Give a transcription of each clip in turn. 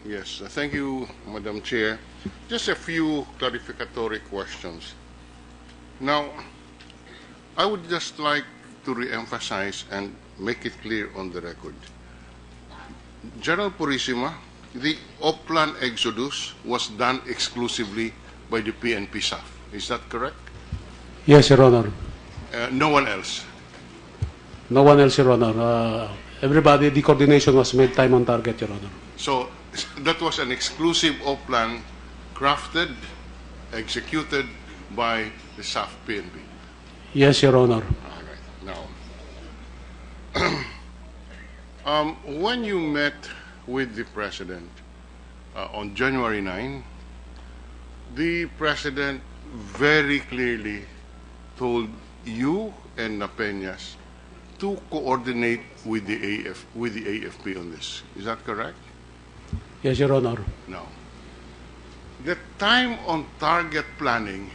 Yes, thank you, Madam Chair. Just a few clarificatory questions. Now, I would just like to re-emphasize and make it clear on the record. General Purissima, the Oplan exodus was done exclusively by the PNP staff. Is that correct? Yes, Your Honor. No one else? No one else, Your Honor. Everybody, the coordination was made time on target, Your Honor. So that was an exclusive Oplan crafted, executed by the SAF PNP? Yes, Your Honor. All right. Now, when you met with the President on January 9, the President very clearly told you and Napeñas to coordinate with the AFP on this. Is that correct? Yes, Your Honor. No. The time on target planning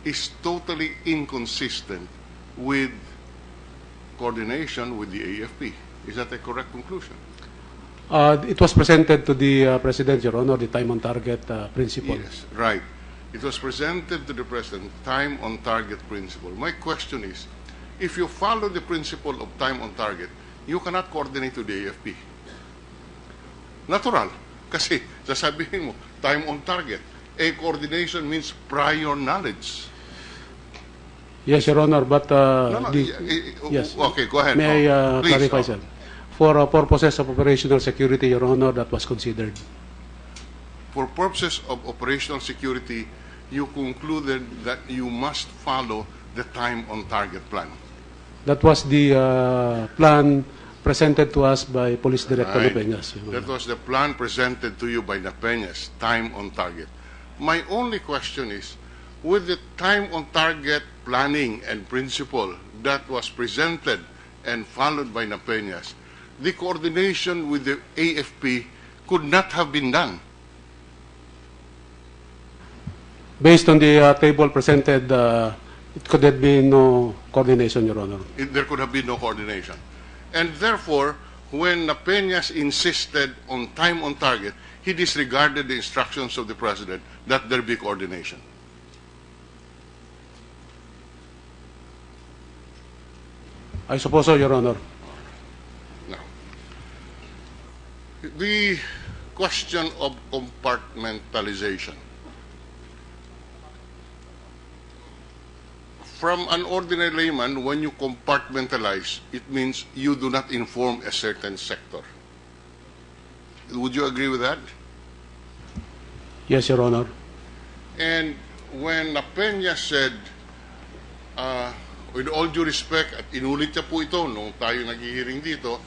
is totally inconsistent with coordination with the AFP. Is that a correct conclusion? It was presented to the President, Your Honor, the time on target principle. Yes, right. It was presented to the President, time on target principle. My question is, if you follow the principle of time on target, you cannot coordinate with the AFP. Natural. Kasi sasabihin mo, time on target. A coordination means prior knowledge. Yes, Your Honor, but yes. Okay, go ahead. May I Please, clarify, sir? For purposes of operational security, Your Honor, that was considered. For purposes of operational security, you concluded that you must follow the time on target plan. That was the plan presented to us by Police Director Right. Napeñas. That was the plan presented to you by Napeñas, time on target. My only question is, with the time on target planning and principle that was presented and followed by Napeñas, the coordination with the AFP could not have been done. Based on the table presented, it could have been no coordination, Your Honor. There could have been no coordination. And therefore, when Napeñas insisted on time on target, he disregarded the instructions of the President that there be coordination. I suppose so, Your Honor. Now, the question of compartmentalization. From an ordinary layman, when you compartmentalize, it means you do not inform a certain sector. Would you agree with that? Yes, Your Honor. And when Napeñas said, with all due respect, at inulit niya po ito nung tayo nag-hearing dito,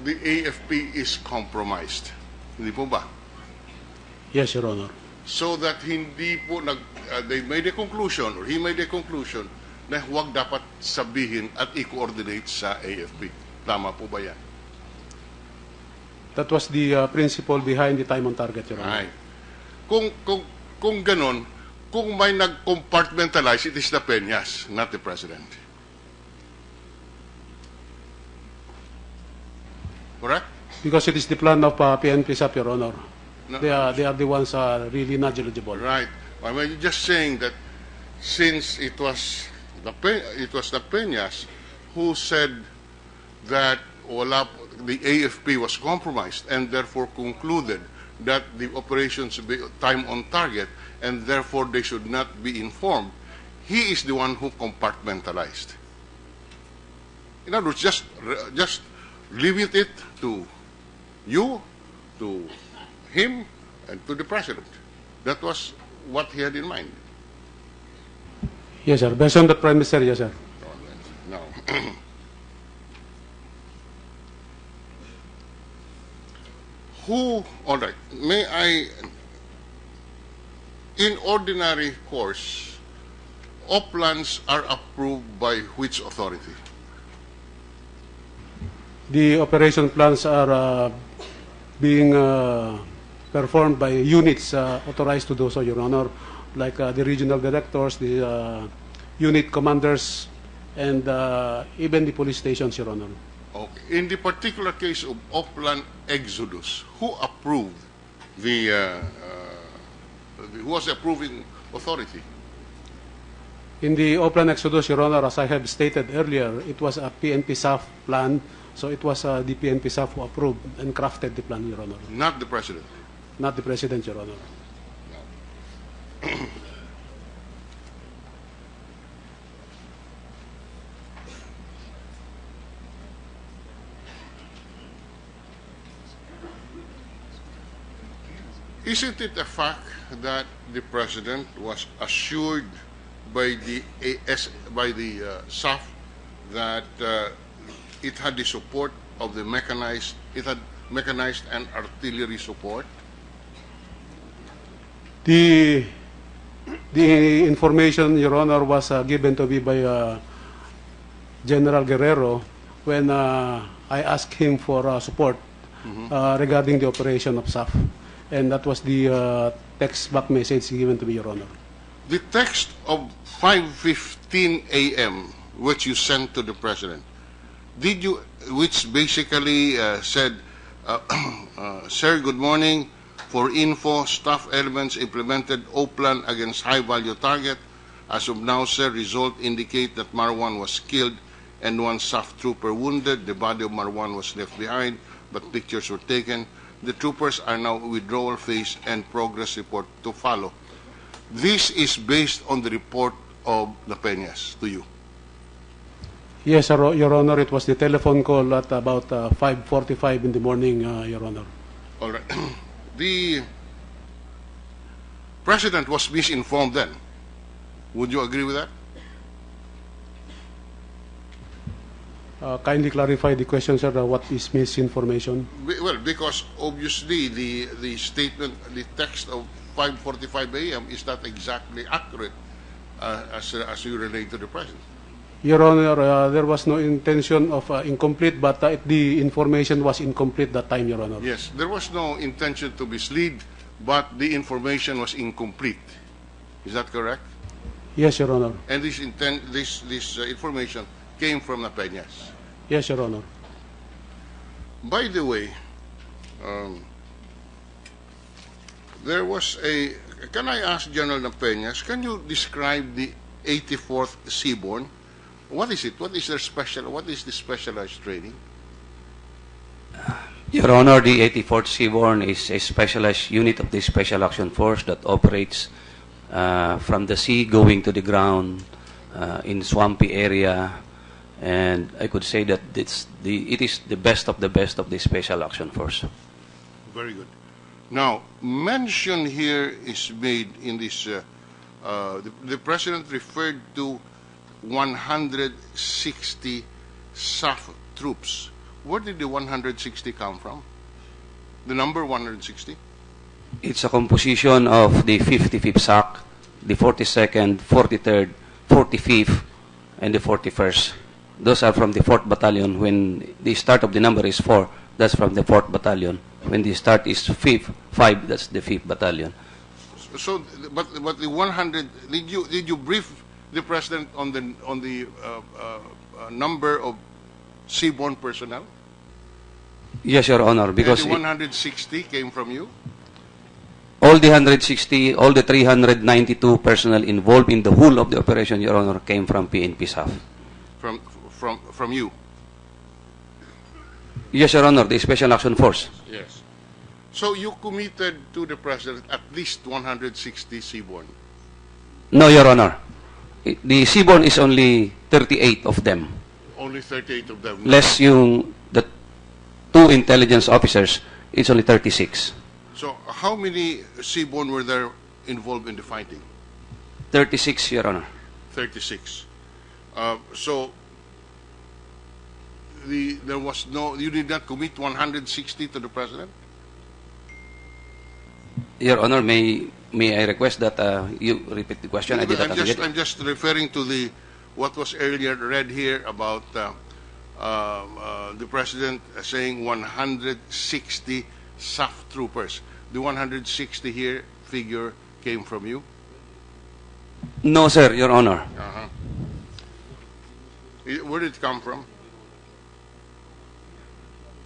the AFP is compromised. Hindi po ba? Yes, Your Honor. So that hindi po they made a conclusion or he made a conclusion na huwag dapat sabihin at i-coordinate sa AFP. Tama po ba yan? That was the principle behind the time on target, Your Honor. Right. Kung ganon, kung may nag-compartmentalize, it is the Peñas, not the President. Correct? Because it is the plan of PNP, Your Honor. No. They are the ones really not eligible. Right. I mean, just saying that since it was the Peñas who said that the AFP was compromised and therefore concluded that the operations be time on target and therefore they should not be informed, he is the one who compartmentalized. In other words, just limit it to you, to him, and to the President. That was what he had in mind. Yes, sir. Based on the premise, sir, yes, sir. Now, all right, may I, in ordinary course, OPLANs are approved by which authority? The operation plans are being performed by units authorized to do so, Your Honor, like the regional directors, the unit commanders, and even the police stations, Your Honor. Okay. In the particular case of Oplan Exodus, who approved who was the approving authority? In the Oplan Exodus, Your Honor, as I have stated earlier, it was a PNP SAF plan, so it was the PNP SAF who approved and crafted the plan, Your Honor. Not the president. Not the President, Your Honor. Isn't it a fact that the president was assured by the SAF that it had the support of the mechanized and artillery support? The information, Your Honor, was given to me by General Guerrero when I asked him for support regarding the operation of SAF. And that was the text back message given to me, Your Honor. The text of 5:15 a.m., which you sent to the president, which basically said, Sir, good morning. For info, staff elements implemented O-plan against high-value target. As of now, sir, result indicate that Marwan was killed and one SAF trooper wounded. The body of Marwan was left behind, but pictures were taken. The troopers are now withdrawal phase and progress report to follow. This is based on the report of the Peñas to you. Yes, Your Honor, it was the telephone call at about 5:45 in the morning, Your Honor. All right. The president was misinformed then. Would you agree with that? Kindly clarify the question, sir. What is misinformation? Well, because obviously the statement, the text of 5:45 a.m. is not exactly accurate as you relate to the president. Your Honor, there was no intention of incomplete, but the information was incomplete that time, Your Honor. Yes, there was no intention to mislead, but the information was incomplete. Is that correct? Yes, Your Honor. And this information came from the Peñas. Yes, Your Honor. By the way, there was a. Can I ask General Peñas? Can you describe the 84th Seaborne? What is it? What is their special? What is the specialized training? Your Honor, the 84th Seaborne is a specialized unit of the Special Action Force that operates from the sea going to the ground in swampy area, and I could say that it is the best of the Special Action Force. Very good. Now, mention here is made in this. The president referred to 160 SAF troops. Where did the 160 come from? The number 160? It's a composition of the 55th SAC, the 42nd, 43rd, 45th, and the 41st. Those are from the 4th Battalion. When the start of the number is 4, that's from the 4th Battalion. When the start is 5, that's the 5th Battalion. So, but the 100. Did you brief the president on the number of seaborne personnel? Yes, Your Honor, because and the 160 came from you. All the 160, all the 392 personnel involved in the whole of the operation, Your Honor, came from PNP SAF. From you. Yes, Your Honor, the Special Action Force. Yes. So you committed to the president at least 160 seaborne. No, Your Honor. The seaborne is only 38 of them. Only 38 of them. Less yung the 2 intelligence officers, it's only 36. So how many seaborne were there involved in the fighting? 36, Your Honor. 36. So there was no. You did not commit 160 to the president. Your Honor, may I request that you repeat the question? I did not get it. I'm just referring to what was earlier read here about the president saying 160 SAF troopers. The 160 here figure came from you? No, sir, Your Honor. Where did it come from?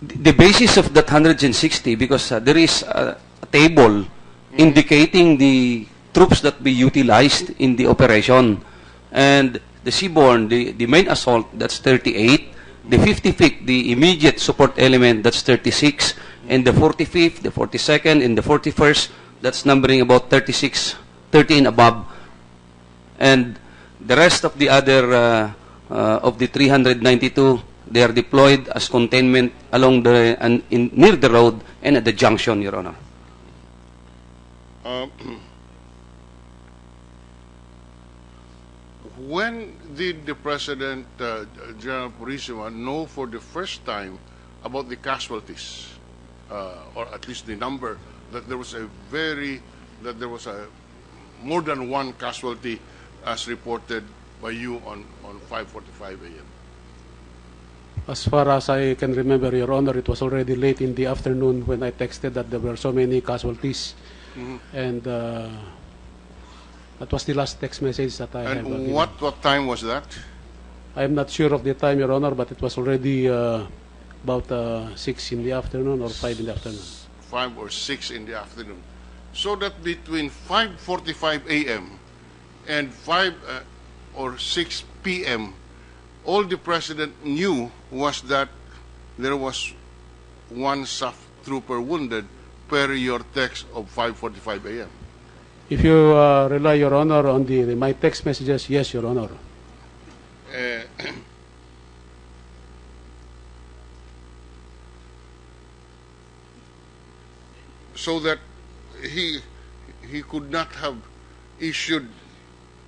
the basis of that 160, because there is a table indicating the troops that be utilized in the operation. And the seaborne, the main assault, that's 38. The 55th, the immediate support element, that's 36. And the 45th, the 42nd, and the 41st, that's numbering about 36, 30 and above. And the rest of the other, of the 392, they are deployed as containment along the, near the road and at the junction, Your Honor. When did the President, General Purisima, know for the first time about the casualties, or at least the number, that there was a more than one casualty as reported by you on 5:45 a.m.? As far as I can remember, Your Honor, it was already late in the afternoon when I texted that there were so many casualties. And that was the last text message that I have. And what time was that? I'm not sure of the time, Your Honor, but it was already about 6 in the afternoon or 5 in the afternoon. 5 or 6 in the afternoon. So that between 5:45 a.m. and 5 or 6 p.m., all the President knew was that there was one SAF trooper wounded per your text of 5:45 a.m. If you rely, Your Honor, on my text messages, yes, Your Honor. So that he could not have issued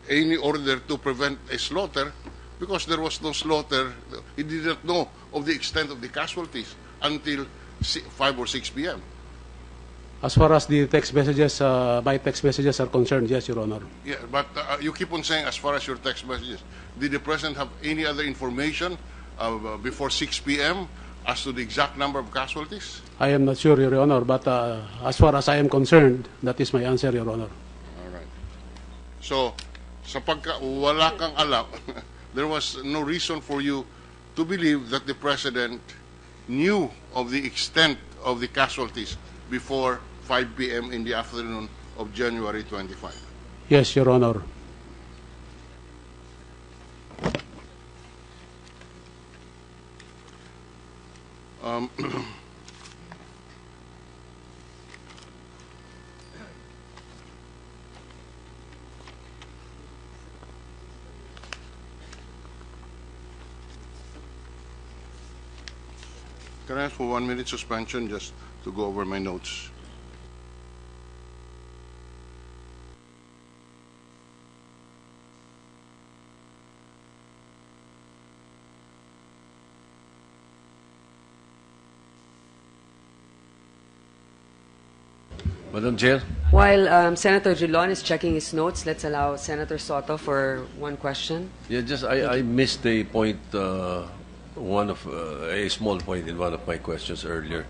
any order to prevent a slaughter, because there was no slaughter. He did not know of the extent of the casualties until 5 or 6 p.m. As far as the text messages, my text messages are concerned, yes, Your Honor. Yeah, but you keep on saying as far as your text messages. Did the President have any other information before 6 p.m. as to the exact number of casualties? I am not sure, Your Honor, but as far as I am concerned, that is my answer, Your Honor. All right. So, sa pagka wala kang alam, there was no reason for you to believe that the President knew of the extent of the casualties before 5 p.m. in the afternoon of January 25. Yes, Your Honor. Can I ask for 1 minute suspension just to go over my notes? Madam Chair. While Senator Drillon is checking his notes, let's allow Senator Sotto for one question. Yeah, just I missed a point, one of a small point in one of my questions earlier.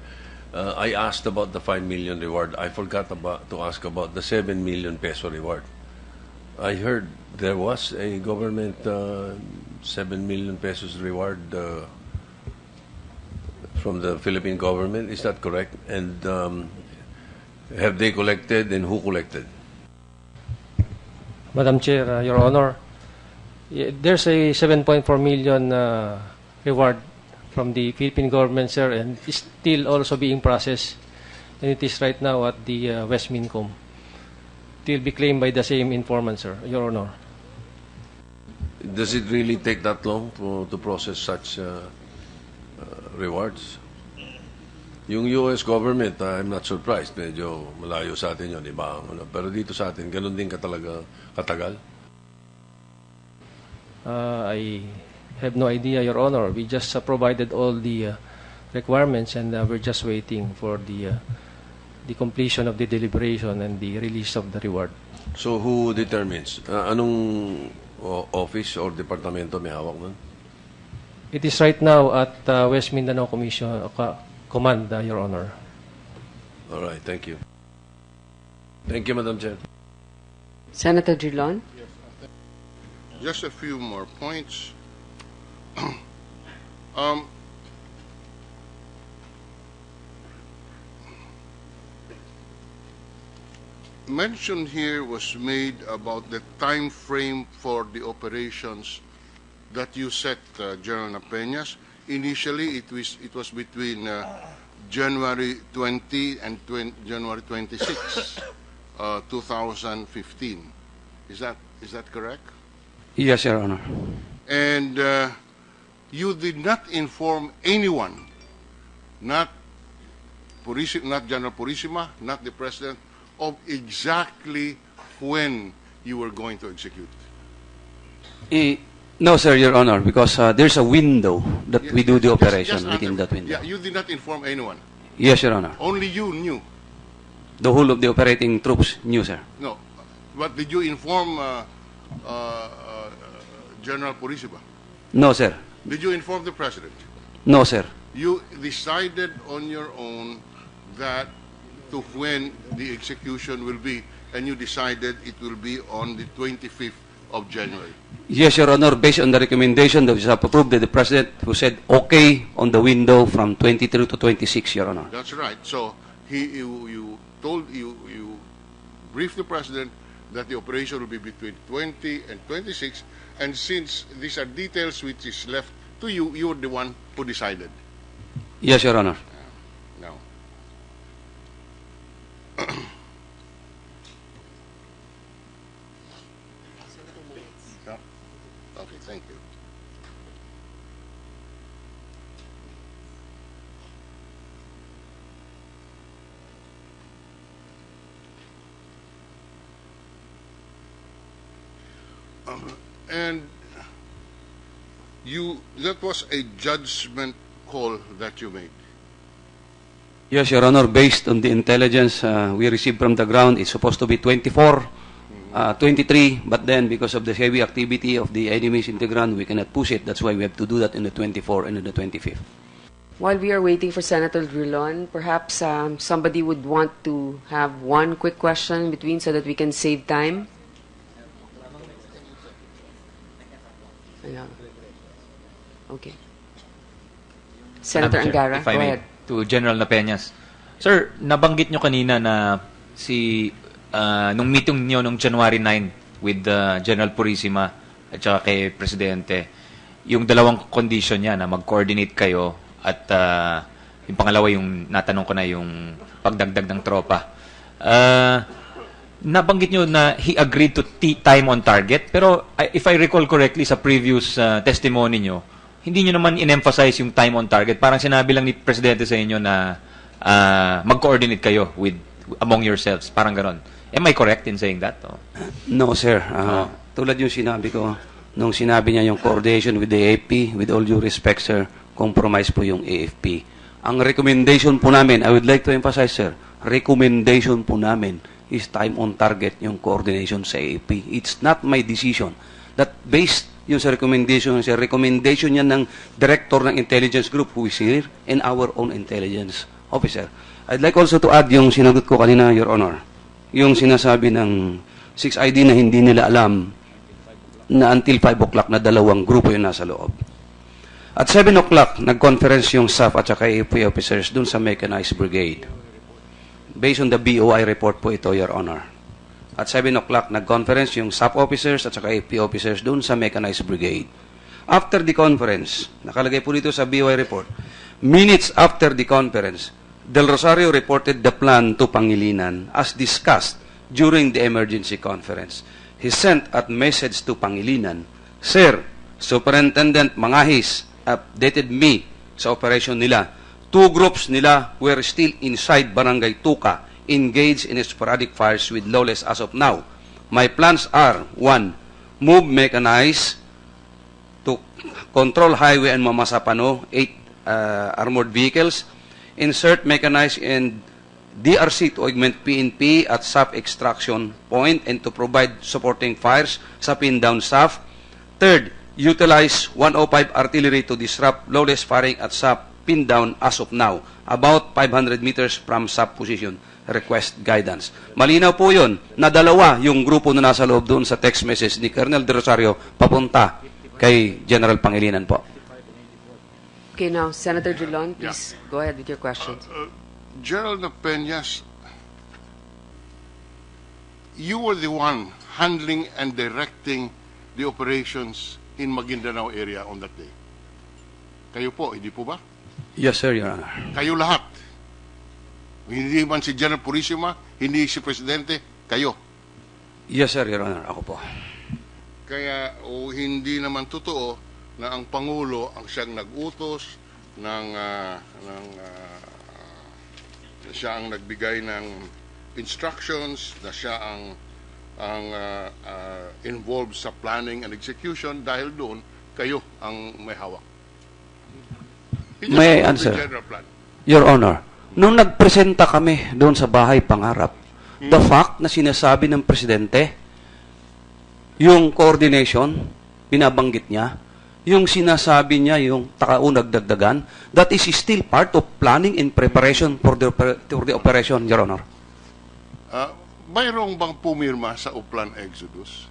I asked about the 5 million reward. I forgot to ask about the 7 million peso reward. I heard there was a government 7 million pesos reward from the Philippine government. Is that correct? And have they collected, and who collected? Madam Chair, Your Honor, there's a 7.4 million reward from the Philippine government, sir, and it's still also being processed. And it is right now at the West Mincom. It will be claimed by the same informant, sir, Your Honor. Does it really take that long to process such rewards? Yung US government, I'm not surprised. Medyo malayo sa atin yun, iba. Pero dito sa atin, ganun din katagal? I have no idea, Your Honor. We just provided all the requirements, and we're just waiting for the completion of the deliberation and the release of the reward. So who determines? Anong office or departamento may hawak nun? It is right now at West Mindanao Command, Your Honor. All right, thank you. Thank you, Madam Chair. Senator Drillon? Just a few more points. mention here was made about the time frame for the operations that you set, General Napeñas. Initially, it was between January 20 and January 26, 2015. Is that correct? Yes, Your Honor. And you did not inform anyone, not General Purisima, not the President, of exactly when you were going to execute. No, sir, Your Honor, because there's a window that we do the operation Just within answer. that window. Yeah, you did not inform anyone. Yes, Your Honor. Only you knew. The whole of the operating troops knew, sir. No. But did you inform General Purisima? No, sir. Did you inform the President? No, sir. You decided on your own that to when the execution will be, and you decided it will be on the 25th of January. Yes, Your Honor, based on the recommendation that was approved by the President, who said okay on the window from 23 to 26, Your Honor. That's right. So you briefed the President that the operation will be between 20 and 26, and since these are details which is left to you, you were the one who decided. Yes, Your Honor. Now. Yeah. Okay, thank you. And that was a judgment call that you made. Yes, Your Honor, based on the intelligence we received from the ground, it's supposed to be 24, 23, but then because of the heavy activity of the enemies in the ground, we cannot push it. That's why we have to do that in the 24 and in the 25th. While we are waiting for Senator Drillon, perhaps somebody would want to have one quick question in between so that we can save time. Yeah. Okay. Senator Madam Chair, Angara, if I go may, ahead. to General Napeñas. Sir, nabanggit nyo kanina na nung meeting nyo nung January 9 with General Purisima at saka kay Presidente, yung dalawang condition niya na mag-coordinate kayo at yung pangalawa yung natanong ko na yung pagdagdag ng tropa. Nabanggit nyo na he agreed to time on target, pero if I recall correctly sa previous testimony nyo, hindi nyo naman in-emphasize yung time on target. Parang sinabi lang ni Presidente sa inyo na mag-coordinate kayo among yourselves. Parang ganon. Am I correct in saying that? Oh? No, sir. Tulad yung sinabi ko, nung sinabi niya yung coordination with the AFP, with all due respect, sir, compromise po yung AFP. Ang recommendation po namin, I would like to emphasize, sir, recommendation po namin is time on target yung coordination sa AFP. It's not my decision. That based yung sa recommendation yan ng director ng intelligence group who is here and our own intelligence officer. I'd like also to add yung sinagot ko kanina, Your Honor. Yung sinasabi ng 6ID na hindi nila alam na until 5 o'clock na dalawang grupo yung nasa loob. At 7 o'clock, nag-conference yung SAF at saka AFP officers dun sa Mechanized Brigade. Based on the BOI report po ito, Your Honor. At 7 o'clock, nag-conference yung SAP officers at saka AFP officers dun sa Mechanized Brigade. After the conference, nakalagay po dito sa BOI report, minutes after the conference, Del Rosario reported the plan to Pangilinan as discussed during the emergency conference. He sent a message to Pangilinan, Sir, Superintendent Mangahis updated me sa operation nila. 2 groups nila were still inside Barangay Tuca, engaged in sporadic fires with lawless as of now. My plans are, 1. Move mechanized to control highway and Mamasapano, 8 armored vehicles. Insert mechanized and DRC to augment PNP at SAF extraction point and to provide supporting fires sa pin-down SAF. 3. Utilize 105 artillery to disrupt lawless firing at SAF pin-down as of now, about 500 meters from SAF position. Request guidance. Malinaw po yun na dalawa yung grupo na nasa loob doon sa text message ni Colonel De Rosario papunta kay General Pangilinan po. Okay, now, Senator Drillon, please go ahead with your questions. General Napeñas, you were the one handling and directing the operations in Maguindanao area on that day. Kayo po, hindi po ba? Yes, sir, Your Honor. Kayo lahat. Hindi man si General Purisima, hindi si Presidente, kayo. Yes, sir, Your Honor. Ako po. Kaya hindi naman totoo na ang Pangulo ang siyang nag-utos siya ang nagbigay ng instructions, na siya ang involved sa planning and execution, dahil doon kayo ang may hawak. May I answer? Your Honor, nung nagpresenta kami doon sa bahay pangarap, the fact na sinasabi ng Presidente, yung coordination, binabanggit niya, yung sinasabi niya, yung takaunag dagdagan, that is still part of planning and preparation for the operation, Your Honor. Mayroong bang pumirma sa Uplan Exodus?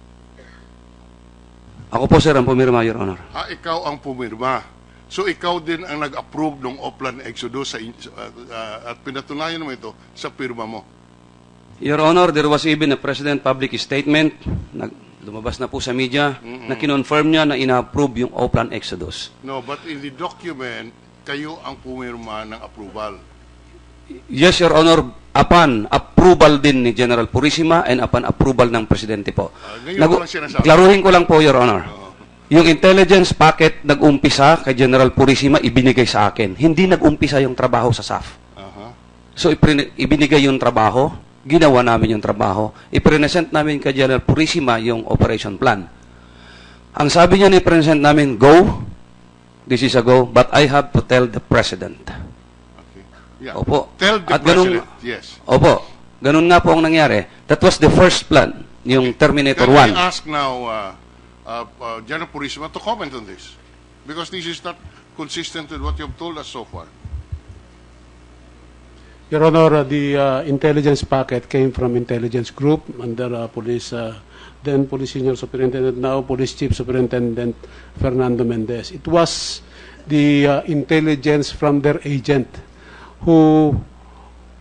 Ako po, sir, ang pumirma, Your Honor. Ikaw ang pumirma. So ikaw din ang nag-approve ng Uplan Exodus at pinatunayan mo ito sa pirma mo. Your Honor, there was even a President public statement, lumabas na po sa media, na kinonfirm niya na ina-approve yung Uplan Exodus. No, but in the document, kayo ang pumirma ng approval. Yes, Your Honor, upon approval din ni General Purisima and upon approval ng Presidente po. Ngayon ko lang sinasabi. Klaruhin ko lang po, Your Honor. Yung intelligence packet nag-umpisa kay General Purisima, ibinigay sa akin. Hindi nag-umpisa yung trabaho sa SAF. So, ibinigay yung trabaho, ginawa namin yung trabaho, i-present namin kay General Purisima yung operation plan. Ang sabi niya ni present namin, go, this is a go, but I have to tell the President. Yeah. Opo. Tell the At ganun, President, yes. Opo. Ganun nga po ang nangyari. That was the first plan, yung Terminator Can 1. I ask now General Purisima to comment on this? Because this is not consistent with what you have told us so far. Your Honor, the intelligence packet came from intelligence group under police, then police senior superintendent, now police chief superintendent Fernando Mendez. It was the intelligence from their agent who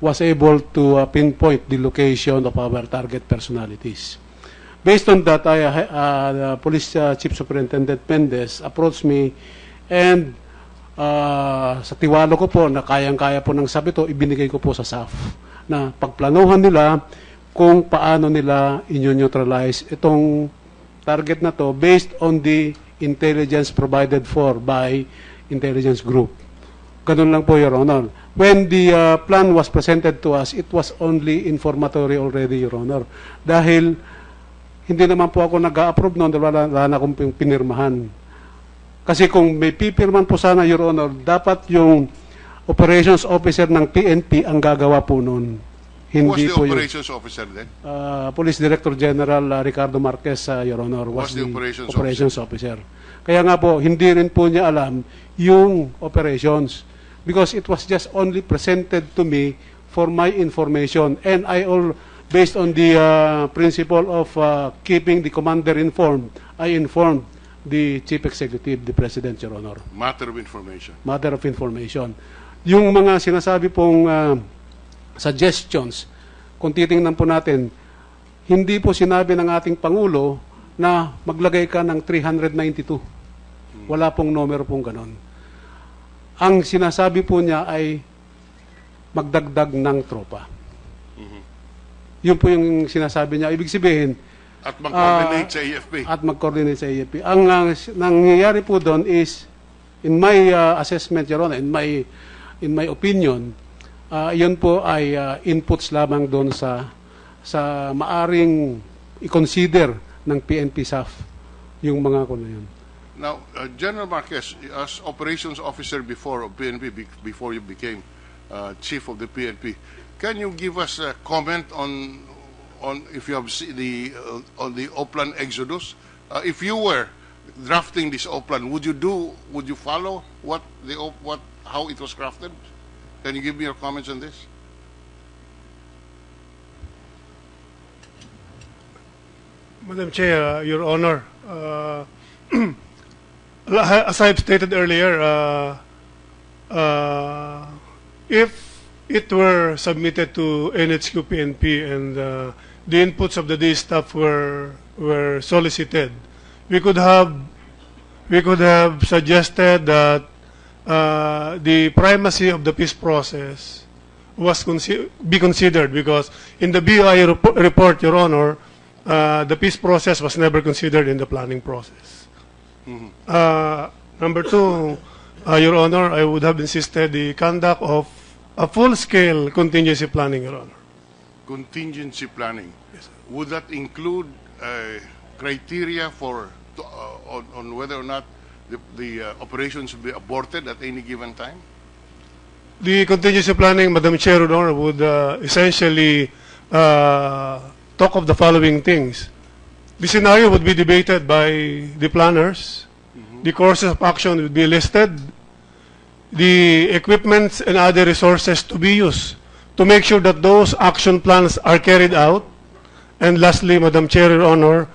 was able to pinpoint the location of our target personalities. Based on that, the police chief superintendent Mendez approached me, and sa tiwala ko po na kayang-kaya po ng Sabito, ibinigay ko po sa SAF na pagplanuhan nila kung paano nila i-neutralize itong target na to based on the intelligence provided for by intelligence group. Ganun lang po, Your Honor. When the plan was presented to us, it was only informatory already, Your Honor. Dahil hindi naman po ako nag-a-approve noon, wala na akong pinirmahan. Kasi kung may pipirman po sana, Your Honor, dapat yung operations officer ng PNP ang gagawa po noon. Hindi Who was the po operations officer then? Police Director General Ricardo Marquez, Your Honor, was the operations officer. Kaya nga po, hindi rin po niya alam yung operations because it was just only presented to me for my information, and based on the principle of keeping the commander informed, I informed the Chief Executive, the President, Your Honor. Matter of information. Matter of information. Yung mga sinasabi pong suggestions, kung titingnan po natin, hindi po sinabi ng ating Pangulo na maglagay ka ng 392. Wala pong numero pong ganon. Ang sinasabi po niya ay magdagdag ng tropa. Yun po yung sinasabi niya. Ibig sabihin, At mag-coordinate sa AFP. At mag-coordinate sa AFP. Ang nangyayari po doon is, in my assessment, Your Honor, in my opinion, yun po ay inputs lamang doon sa maaring i-consider ng PNP SAF yung mga kuno yun. Now, General Marquez, as operations officer before of PNP, before you became chief of the PNP, can you give us a comment on if you have seen on the Oplan Exodus? If you were drafting this Oplan, would you follow how it was crafted? Can you give me your comments on this? Madam Chair, Your Honor, as I've stated earlier, if it were submitted to NHQ PNP and the inputs of the day staff were solicited, we could have suggested that the primacy of the peace process was be considered, because in the BOI report, Your Honor, the peace process was never considered in the planning process. Number two, Your Honor, I would have insisted the conduct of a full-scale contingency planning, Your Honor. Contingency planning. Would that include criteria for on whether or not the operations will be aborted at any given time? The contingency planning, Madam Chair, Your Honor, would essentially talk of the following things. The scenario would be debated by the planners. The courses of action would be listed. The equipment and other resources to be used to make sure that those action plans are carried out. And lastly, Madam Chair, Your Honor,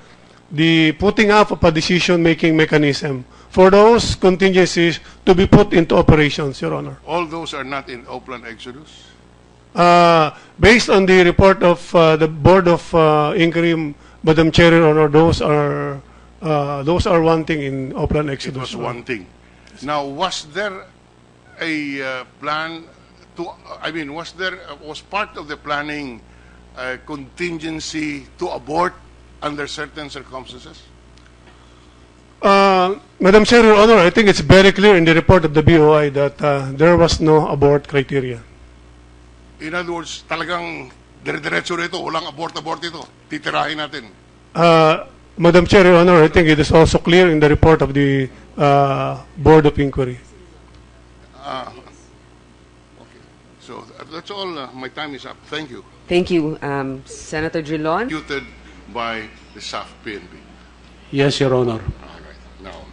the putting up of a decision-making mechanism for those contingencies to be put into operations, Your Honor. All those are not in Oplan Exodus? Based on the report of the Board of Inquiry, Madam Chair, Your Honor, those are one thing in Oplan Exodus. It was one thing. Now, was there a plan to, was part of the planning contingency to abort under certain circumstances? Madam Chair, Your Honor, I think it's very clear in the report of the BOI that there was no abort criteria. In other words, talagang dire-diretso rito, walang abort-abort ito. Titirahin natin. Madam Chair, Your Honor, I think it is also clear in the report of the Board of Inquiry. Okay. So that's all. My time is up. Thank you. Thank you. Senator Drillon? Executed by the SAF PNP. Yes, Your Honor. All right. Now,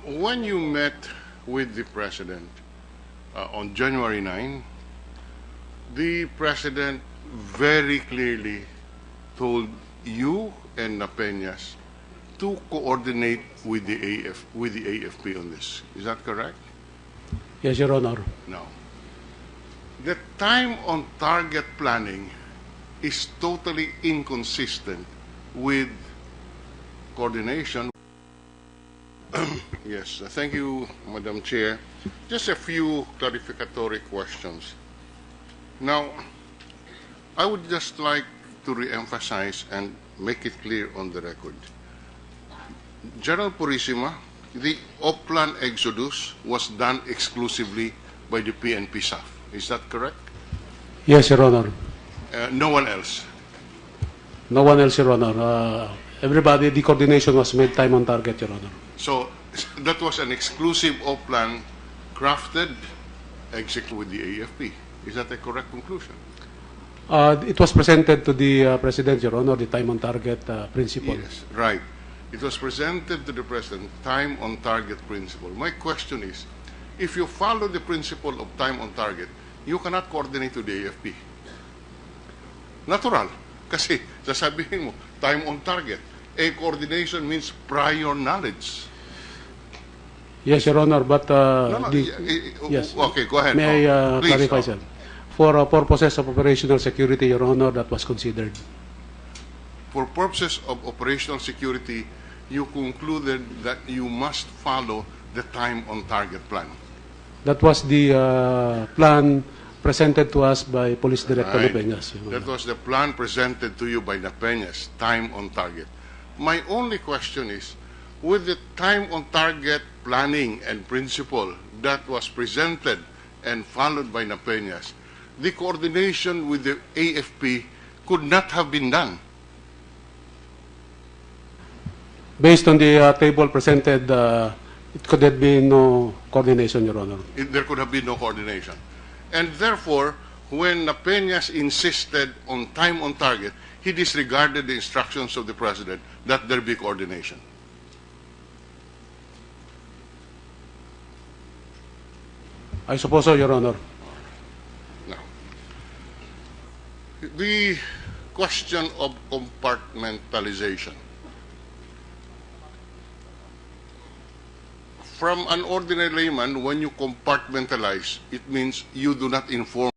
when you met with the President on January 9, the President very clearly told you and Napeñas to coordinate with the AFP on this. Is that correct? Yes, Your Honor. No. The time on target planning is totally inconsistent with coordination. Yes, thank you, Madam Chair. Just a few clarificatory questions. Now, I would just like to re-emphasize and make it clear on the record. General Purissima, the Oplan Exodus was done exclusively by the PNP staff. Is that correct? Yes, Your Honor. No one else? No one else, Your Honor. Everybody, the coordination was made time on target, Your Honor. So that was an exclusive Oplan crafted, executed with the AFP. Is that a correct conclusion? It was presented to the President, Your Honor, the time on target principle. Yes, right. It was presented to the President, time on target principle. My question is, if you follow the principle of time on target, you cannot coordinate to the AFP. Natural. Kasi sasabihin mo, time on target. A coordination means prior knowledge. Yes, Your Honor, but yes. Okay, go ahead. May I Please, clarify, sir? For purposes of operational security, Your Honor, that was considered. For purposes of operational security, you concluded that you must follow the time on target plan. That was the plan presented to us by Police Director Right. Napeñas. That was the plan presented to you by Napeñas, time on target. My only question is, with the time on target planning and principle that was presented and followed by Napeñas, the coordination with the AFP could not have been done. Based on the table presented, it could have been no coordination, Your Honor. There could have been no coordination. And therefore, when Napeñas insisted on time on target, he disregarded the instructions of the President that there be coordination. I suppose so, Your Honor. Now, the question of compartmentalization. From an ordinary layman, when you compartmentalize, it means you do not inform